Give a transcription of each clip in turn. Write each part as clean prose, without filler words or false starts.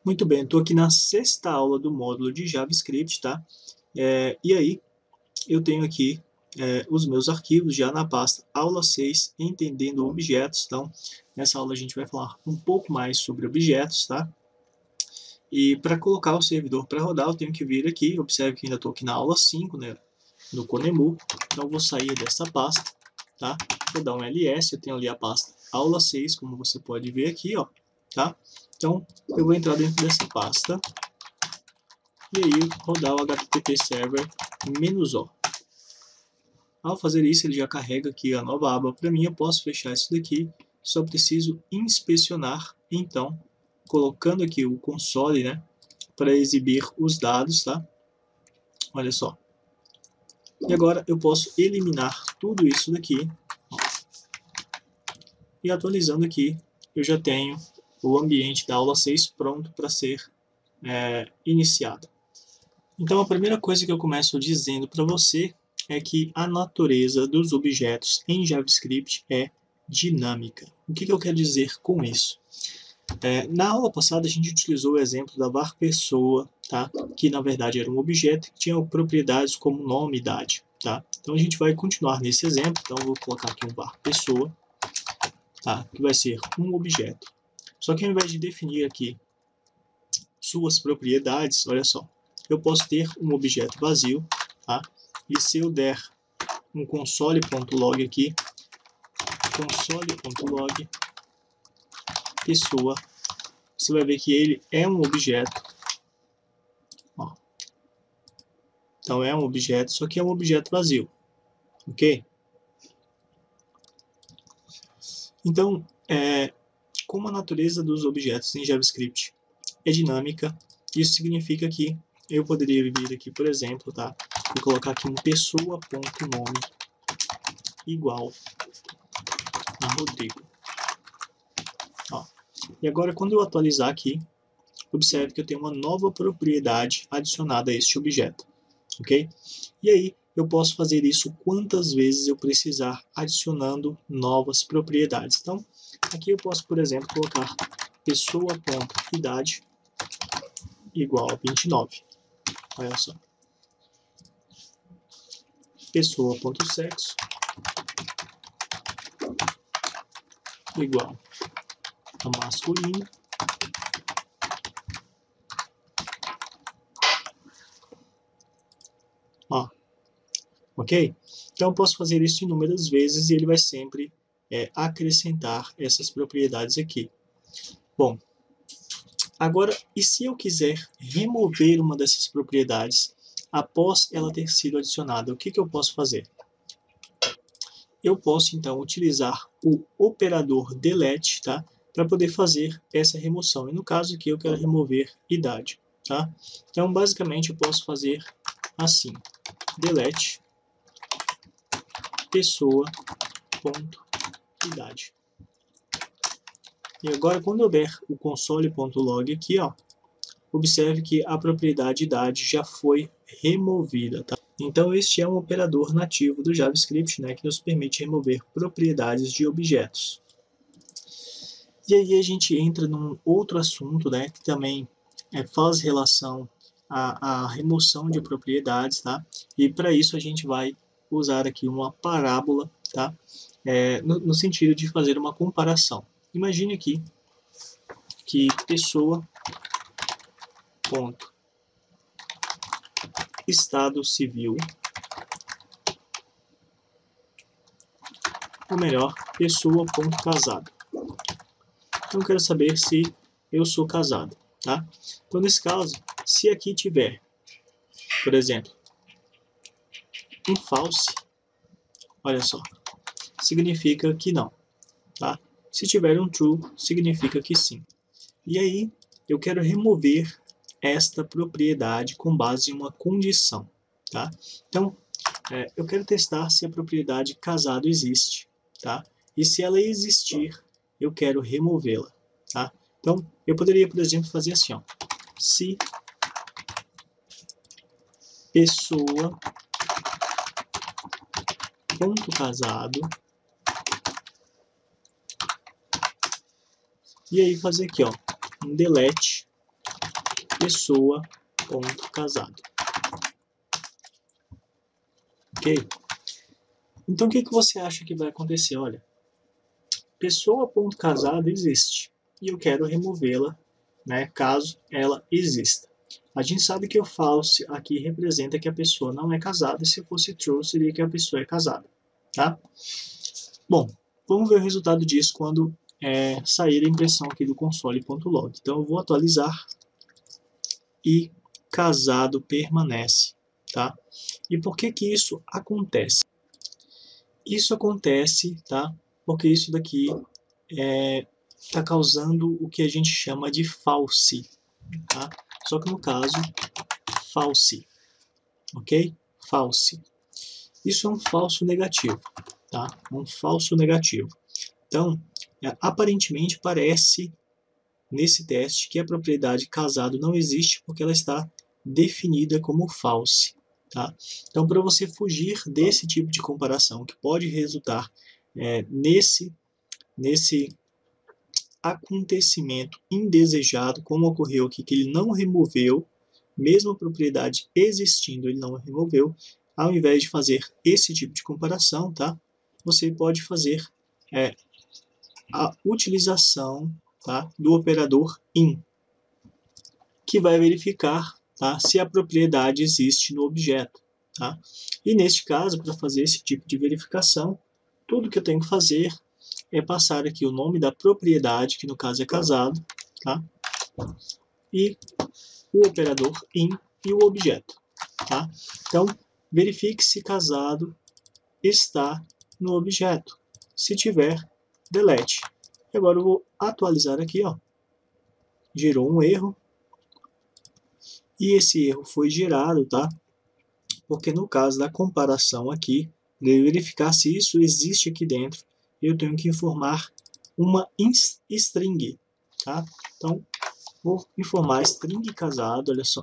Muito bem, estou aqui na sexta aula do módulo de JavaScript, tá? E aí, eu tenho aqui os meus arquivos já na pasta aula 6, entendendo objetos. Então, nessa aula a gente vai falar um pouco mais sobre objetos, tá? E para colocar o servidor para rodar, eu tenho que vir aqui. Observe que ainda estou aqui na aula 5, né? No Conemu. Então, eu vou sair dessa pasta, tá? Vou dar um ls, eu tenho ali a pasta aula 6, como você pode ver aqui, ó, tá? Então, eu vou entrar dentro dessa pasta e aí rodar o http server -o. Ao fazer isso, ele já carrega aqui a nova aba para mim. Eu posso fechar isso daqui, só preciso inspecionar, então, colocando aqui o console, né, para exibir os dados, tá? Olha só. E agora eu posso eliminar tudo isso daqui, ó. E atualizando aqui, eu já tenho o ambiente da aula 6 pronto para ser iniciado. Então, a primeira coisa que eu começo dizendo para você é que a natureza dos objetos em JavaScript é dinâmica. O que eu quero dizer com isso? Na aula passada, a gente utilizou o exemplo da var pessoa, tá? Que na verdade era um objeto que tinha propriedades como nome e idade. Tá? Então, a gente vai continuar nesse exemplo. Então, eu vou colocar aqui um var pessoa, tá? Que vai ser um objeto. Só que ao invés de definir aqui suas propriedades, olha só, eu posso ter um objeto vazio, tá? E se eu der um console.log aqui, console.log pessoa, você vai ver que ele é um objeto, ó. Então é um objeto, só que é um objeto vazio, ok? Então, como a natureza dos objetos em JavaScript é dinâmica, isso significa que eu poderia vir aqui, por exemplo, tá? E colocar aqui um pessoa.nome igual a Rodrigo. Ó. E agora, quando eu atualizar aqui, observe que eu tenho uma nova propriedade adicionada a este objeto, ok? E aí, eu posso fazer isso quantas vezes eu precisar, adicionando novas propriedades. Então, aqui eu posso, por exemplo, colocar pessoa.idade igual a 29. Olha só. Pessoa.sexo igual a masculino. Ó, ok? Então eu posso fazer isso inúmeras vezes e ele vai sempre acrescentar essas propriedades aqui. Bom, agora, e se eu quiser remover uma dessas propriedades após ela ter sido adicionada, o que eu posso fazer? Eu posso, então, utilizar o operador delete, tá? Para poder fazer essa remoção. E no caso aqui, eu quero remover idade, tá? Então, basicamente, eu posso fazer assim, delete pessoa.idade. E agora, quando eu der o console.log aqui, ó, observe que a propriedade idade já foi removida, tá? Então, este é um operador nativo do JavaScript, né, que nos permite remover propriedades de objetos. E aí a gente entra num outro assunto, né, que também faz relação à remoção de propriedades, tá? E para isso a gente vai usar aqui uma parábola, tá? No sentido de fazer uma comparação. Imagine aqui que pessoa ponto estado civil, ou melhor, pessoa ponto casado. Então eu quero saber se eu sou casado, tá? Então nesse caso, se aqui tiver, por exemplo, um false, olha só, significa que não, tá? Se tiver um true, significa que sim. E aí, eu quero remover esta propriedade com base em uma condição, tá? Então, eu quero testar se a propriedade casado existe, tá? E se ela existir, eu quero removê-la, tá? Então, eu poderia, por exemplo, fazer assim, ó. Se pessoa ponto casado, e aí fazer aqui, ó, um delete pessoa.casado. Ok? Então, o que você acha que vai acontecer? Olha, pessoa.casado existe e eu quero removê-la, né, caso ela exista. A gente sabe que o false aqui representa que a pessoa não é casada, e se fosse true, seria que a pessoa é casada. Tá? Bom, vamos ver o resultado disso quando sair a impressão aqui do console.log. Então, eu vou atualizar e casado permanece. Tá? E por que isso acontece? Isso acontece, tá? Porque isso daqui está causando o que a gente chama de false, tá? Só que no caso, false, ok? False. Isso é um falso negativo, tá? Um falso negativo. Então, aparentemente parece nesse teste que a propriedade casado não existe porque ela está definida como false, tá? Então, para você fugir desse tipo de comparação que pode resultar nesse acontecimento indesejado, como ocorreu aqui, que ele não removeu, mesmo a propriedade existindo, ele não removeu, ao invés de fazer esse tipo de comparação, tá? Você pode fazer a utilização, tá, do operador in, que vai verificar, tá, se a propriedade existe no objeto. Tá? E neste caso, para fazer esse tipo de verificação, tudo que eu tenho que fazer é passar aqui o nome da propriedade, que no caso é casado, tá? E o operador in e o objeto. Tá? Então, verifique se casado está no objeto. Se tiver, delete. E agora eu vou atualizar aqui, ó. Gerou um erro. E esse erro foi gerado, tá? Porque no caso da comparação aqui, para verificar se isso existe aqui dentro, eu tenho que informar uma string, tá? Então, vou informar string casado, olha só.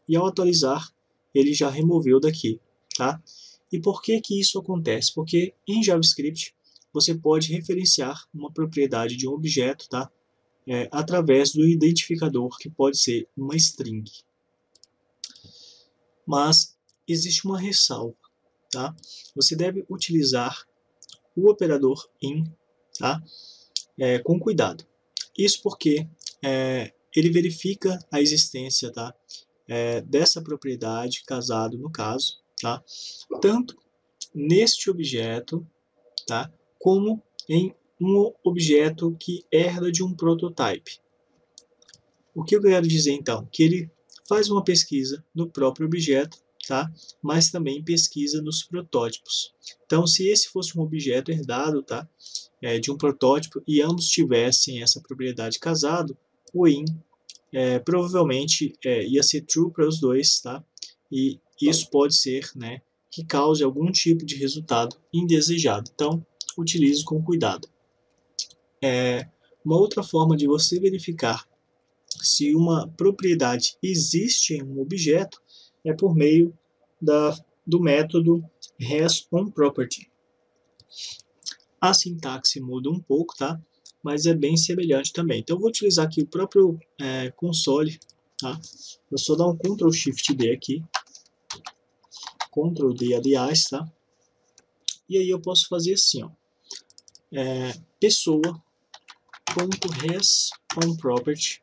E ao atualizar, ele já removeu daqui, tá? E por que isso acontece? Porque em JavaScript, você pode referenciar uma propriedade de um objeto, tá? Através do identificador, que pode ser uma string. Mas existe uma ressalva, tá? Você deve utilizar o operador in, tá? Com cuidado. Isso porque ele verifica a existência, tá? Dessa propriedade, casado no caso, tá? Tanto neste objeto, tá? Como em um objeto que herda de um prototype. O que eu quero dizer então? Que ele faz uma pesquisa no próprio objeto, tá? Mas também pesquisa nos protótipos. Então, se esse fosse um objeto herdado, tá? De um protótipo e ambos tivessem essa propriedade casado, o in provavelmente ia ser true para os dois, tá? E isso pode ser, né, que cause algum tipo de resultado indesejado. Então, utilize com cuidado. Uma outra forma de você verificar se uma propriedade existe em um objeto é por meio do método hasOnProperty. A sintaxe muda um pouco, tá? Mas é bem semelhante também. Então, eu vou utilizar aqui o próprio console, tá? Vou só dar um Ctrl Shift D aqui, Ctrl D, aliás, tá? E aí eu posso fazer assim, ó, pessoa.hasOnProperty,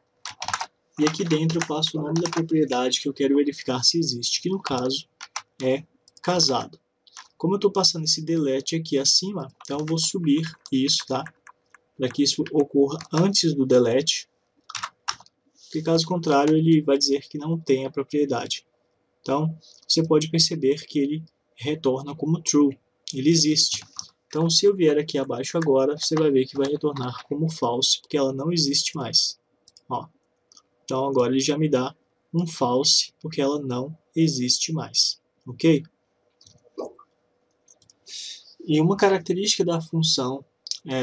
e aqui dentro eu passo o nome da propriedade que eu quero verificar se existe, que no caso é casado. Como eu estou passando esse delete aqui acima, então eu vou subir isso, tá? Para que isso ocorra antes do delete, porque caso contrário ele vai dizer que não tem a propriedade. Então, você pode perceber que ele retorna como true, ele existe. Então, se eu vier aqui abaixo agora, você vai ver que vai retornar como false, porque ela não existe mais. Ó. Então, agora ele já me dá um false, porque ela não existe mais. Ok? E uma característica da função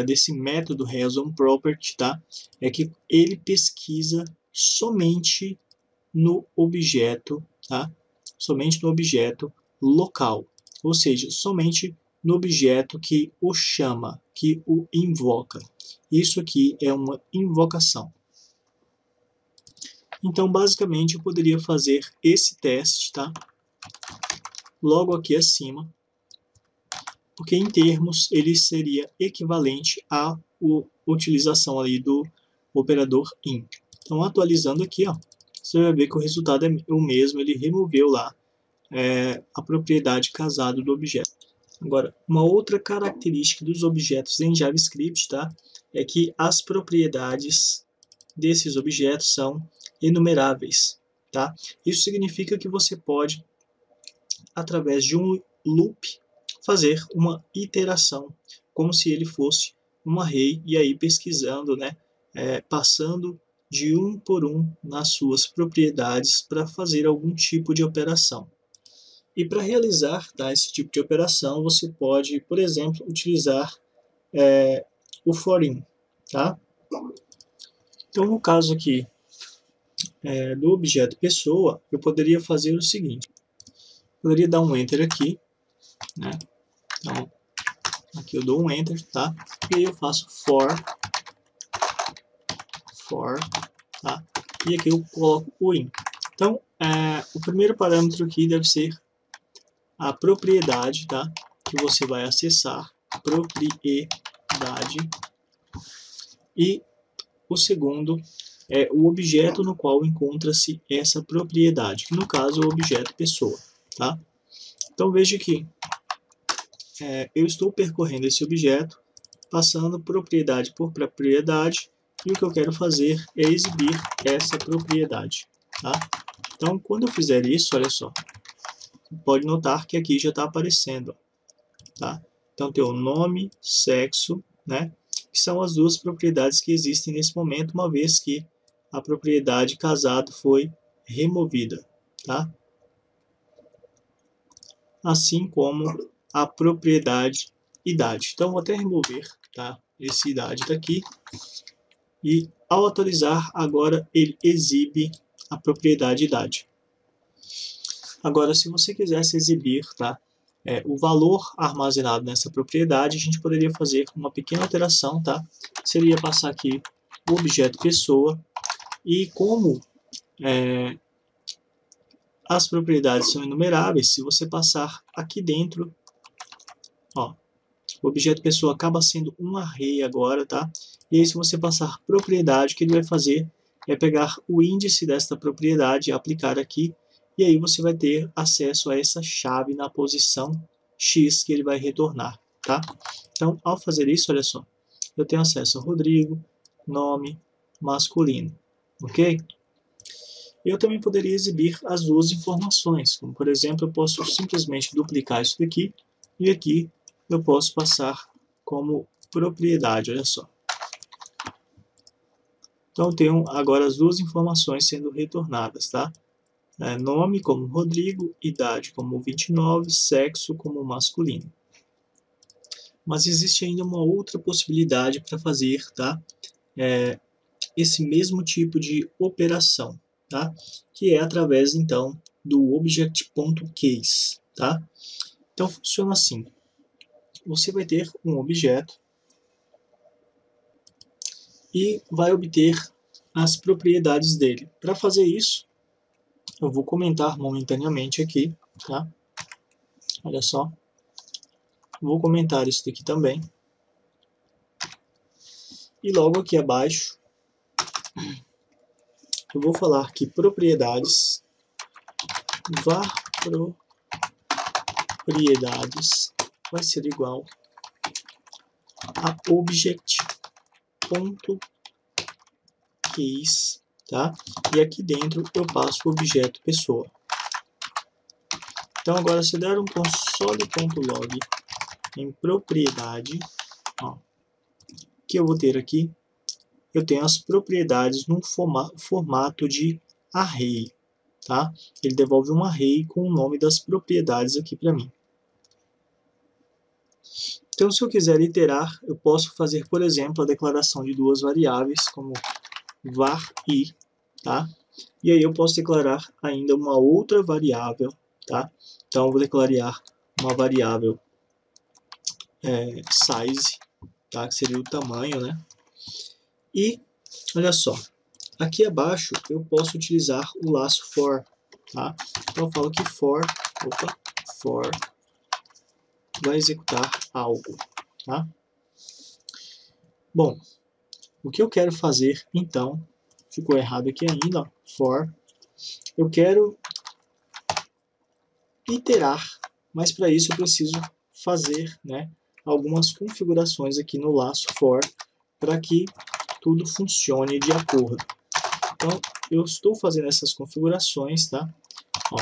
desse método hasOnProperty, tá? É que ele pesquisa somente no objeto, tá? Somente no objeto local, ou seja, somente no objeto que o chama, que o invoca. Isso aqui é uma invocação. Então, basicamente, eu poderia fazer esse teste, tá? Logo aqui acima, porque em termos ele seria equivalente à utilização ali do operador in. Então, atualizando aqui, ó, você vai ver que o resultado é o mesmo, ele removeu lá a propriedade casado do objeto. Agora, uma outra característica dos objetos em JavaScript, tá, é que as propriedades desses objetos são enumeráveis, tá? Isso significa que você pode, através de um loop, fazer uma iteração, como se ele fosse um array, e aí pesquisando, né, passando de um por um nas suas propriedades para fazer algum tipo de operação. E para realizar, tá, esse tipo de operação, você pode, por exemplo, utilizar o for-in, tá? Então, no caso aqui do objeto pessoa, eu poderia fazer o seguinte: poderia dar um enter aqui, né? Então, aqui eu dou um enter, tá? E aí eu faço for, tá? E aqui eu coloco o in. Então, o primeiro parâmetro aqui deve ser a propriedade, tá? Que você vai acessar, propriedade. E o segundo é o objeto no qual encontra-se essa propriedade, que no caso é o objeto pessoa, tá? Então veja que eu estou percorrendo esse objeto, passando propriedade por propriedade, e o que eu quero fazer é exibir essa propriedade, tá? Então, quando eu fizer isso, olha só, pode notar que aqui já está aparecendo, tá? Então tem o nome, sexo, né? Que são as duas propriedades que existem nesse momento, uma vez que a propriedade casado foi removida, tá? Assim como a propriedade idade. Então, vou até remover, tá, esse idade daqui. E ao atualizar, agora ele exibe a propriedade idade. Agora, se você quisesse exibir, tá, o valor armazenado nessa propriedade, a gente poderia fazer uma pequena alteração, tá? Seria passar aqui o objeto pessoa, e como as propriedades são enumeráveis, se você passar aqui dentro, ó, o objeto pessoa acaba sendo um array agora, tá? E aí, se você passar propriedade, o que ele vai fazer é pegar o índice desta propriedade e aplicar aqui, e aí você vai ter acesso a essa chave na posição X que ele vai retornar, tá? Então, ao fazer isso, olha só, eu tenho acesso a Rodrigo, nome, masculino, ok? Eu também poderia exibir as duas informações, como por exemplo, eu posso simplesmente duplicar isso daqui, e aqui eu posso passar como propriedade, olha só. Então, tenho agora as duas informações sendo retornadas, tá? Nome como Rodrigo, idade como 29, sexo como masculino. Mas existe ainda uma outra possibilidade para fazer, tá? Esse mesmo tipo de operação, tá? Que é através, então, do object.case, tá? Então, funciona assim. Você vai ter um objeto e vai obter as propriedades dele. Para fazer isso, eu vou comentar momentaneamente aqui, tá? Olha só. Vou comentar isso daqui também. E logo aqui abaixo, eu vou falar que propriedades, var propriedades vai ser igual a object.case, tá? E aqui dentro eu passo o objeto pessoa. Então agora, se der um console.log em propriedade, ó, que eu vou ter aqui, eu tenho as propriedades num formato de array, tá? Ele devolve um array com o nome das propriedades aqui para mim. Então, se eu quiser iterar, eu posso fazer, por exemplo, a declaração de duas variáveis, como var i, tá? E aí eu posso declarar ainda uma outra variável, tá? Então, eu vou declarar uma variável size, tá? Que seria o tamanho, né? E, olha só, aqui abaixo eu posso utilizar o laço for, tá? Então eu falo que for vai executar algo, tá? Bom, o que eu quero fazer então, ficou errado aqui ainda, ó, for, eu quero iterar, mas para isso eu preciso fazer, né, algumas configurações aqui no laço for para que tudo funcione de acordo. Então eu estou fazendo essas configurações, tá? Ó,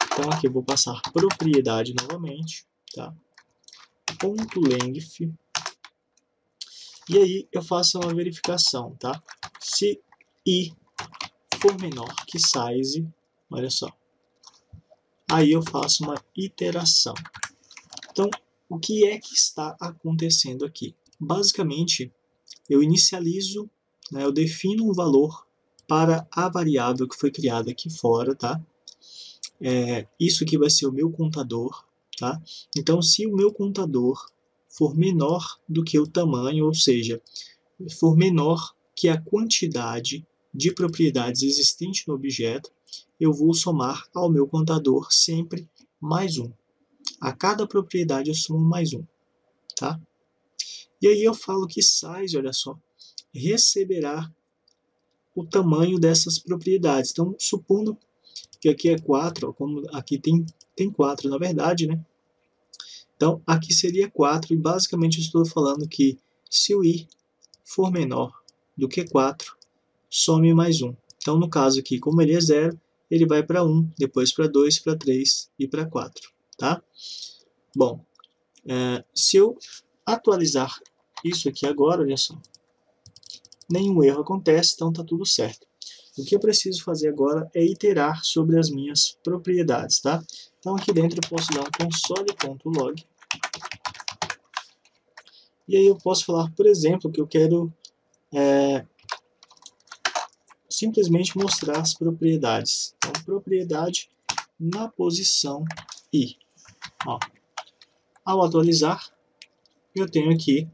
então aqui eu vou passar propriedade novamente, tá? Ponto length, e aí eu faço uma verificação, tá? Se i for menor que size, olha só, aí eu faço uma iteração. Então, o que é que está acontecendo aqui? Basicamente, eu inicializo, né, eu defino um valor para a variável que foi criada aqui fora, tá? Isso aqui vai ser o meu contador, tá? Então, se o meu contador for menor do que o tamanho, ou seja, for menor que a quantidade de propriedades existente no objeto, eu vou somar ao meu contador sempre mais um. A cada propriedade eu somo mais um, tá? E aí eu falo que size, olha só, receberá o tamanho dessas propriedades. Então, supondo que aqui é 4, como aqui tem 4 na verdade, né? Então, aqui seria 4, e basicamente eu estou falando que se o i for menor do que 4, some mais 1. Então, no caso aqui, como ele é 0, ele vai para 1, depois para 2, para 3 e para 4, tá? Bom, se eu atualizar isso aqui agora, olha só, nenhum erro acontece, então está tudo certo. O que eu preciso fazer agora é iterar sobre as minhas propriedades, tá? Então aqui dentro eu posso dar um console.log, e aí eu posso falar, por exemplo, que eu quero simplesmente mostrar as propriedades. Então, propriedade na posição i. Ó, ao atualizar, eu tenho aqui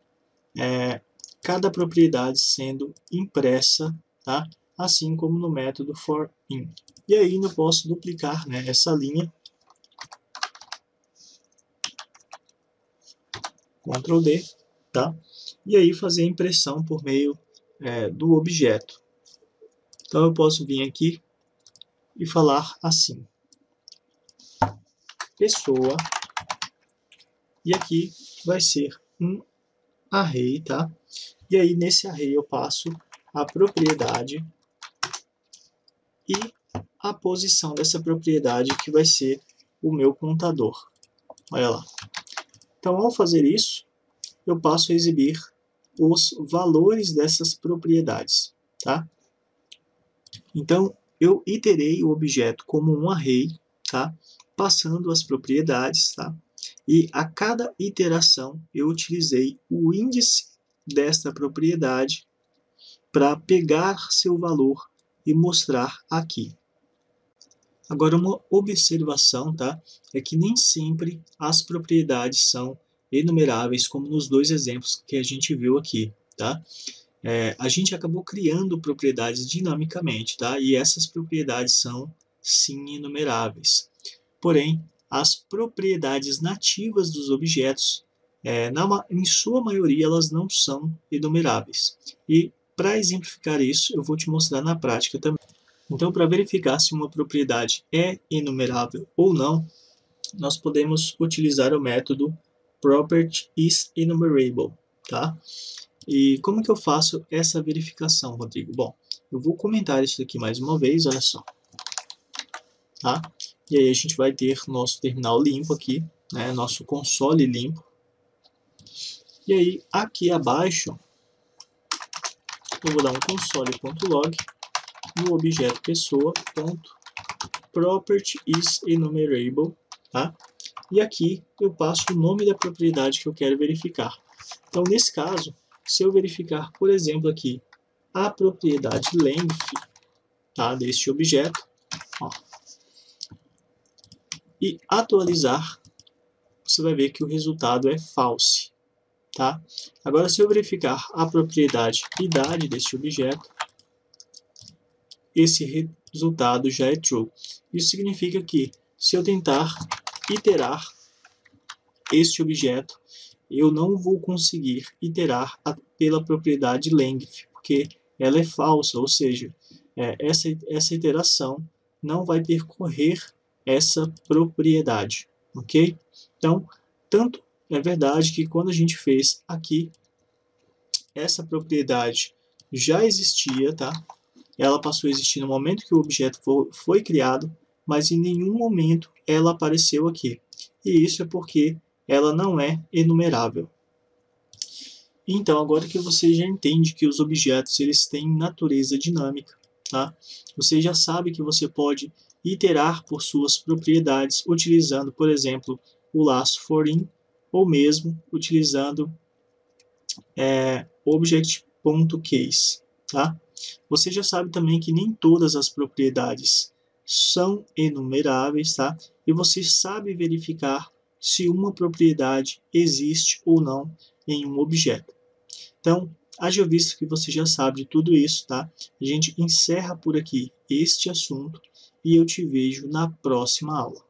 cada propriedade sendo impressa, tá? Assim como no método for_in. E aí eu posso duplicar, né, essa linha, Ctrl D, tá? E aí fazer a impressão por meio do objeto. Então eu posso vir aqui e falar assim, pessoa, e aqui vai ser um array, tá? E aí nesse array eu passo a propriedade e a posição dessa propriedade, que vai ser o meu contador. Olha lá. Então, ao fazer isso, eu passo a exibir os valores dessas propriedades, tá? Então, eu iterei o objeto como um array, tá? Passando as propriedades, tá? E a cada iteração eu utilizei o índice desta propriedade para pegar seu valor e mostrar aqui. Agora, uma observação, tá? É que nem sempre as propriedades são enumeráveis, como nos dois exemplos que a gente viu aqui, tá? A gente acabou criando propriedades dinamicamente, tá? E essas propriedades são, sim, enumeráveis. Porém, as propriedades nativas dos objetos, em sua maioria, elas não são enumeráveis. E, para exemplificar isso, eu vou te mostrar na prática também. Então, para verificar se uma propriedade é enumerável ou não, nós podemos utilizar o método propertyIsEnumerable, tá? E como que eu faço essa verificação, Rodrigo? Bom, eu vou comentar isso aqui mais uma vez, olha só. Tá? E aí a gente vai ter nosso terminal limpo aqui, né? Nosso console limpo. E aí, aqui abaixo, eu vou dar um console.log no objeto pessoa.propertyIsEnumerable, tá? E aqui eu passo o nome da propriedade que eu quero verificar. Então, nesse caso, se eu verificar, por exemplo, aqui, a propriedade length, tá, deste objeto, ó, e atualizar, você vai ver que o resultado é false. Tá? Agora, se eu verificar a propriedade idade deste objeto, esse resultado já é true. Isso significa que se eu tentar iterar este objeto, eu não vou conseguir iterar pela propriedade length, porque ela é falsa, ou seja, essa iteração não vai percorrer essa propriedade, ok? Então, tanto é verdade que quando a gente fez aqui, essa propriedade já existia, tá? Ela passou a existir no momento que o objeto foi criado, mas em nenhum momento ela apareceu aqui. E isso é porque ela não é enumerável. Então, agora que você já entende que os objetos eles têm natureza dinâmica, tá? Você já sabe que você pode iterar por suas propriedades utilizando, por exemplo, o laço for-in ou mesmo utilizando object.case, tá? Você já sabe também que nem todas as propriedades são enumeráveis, tá? E você sabe verificar se uma propriedade existe ou não em um objeto. Então, haja visto que você já sabe de tudo isso, tá? A gente encerra por aqui este assunto e eu te vejo na próxima aula.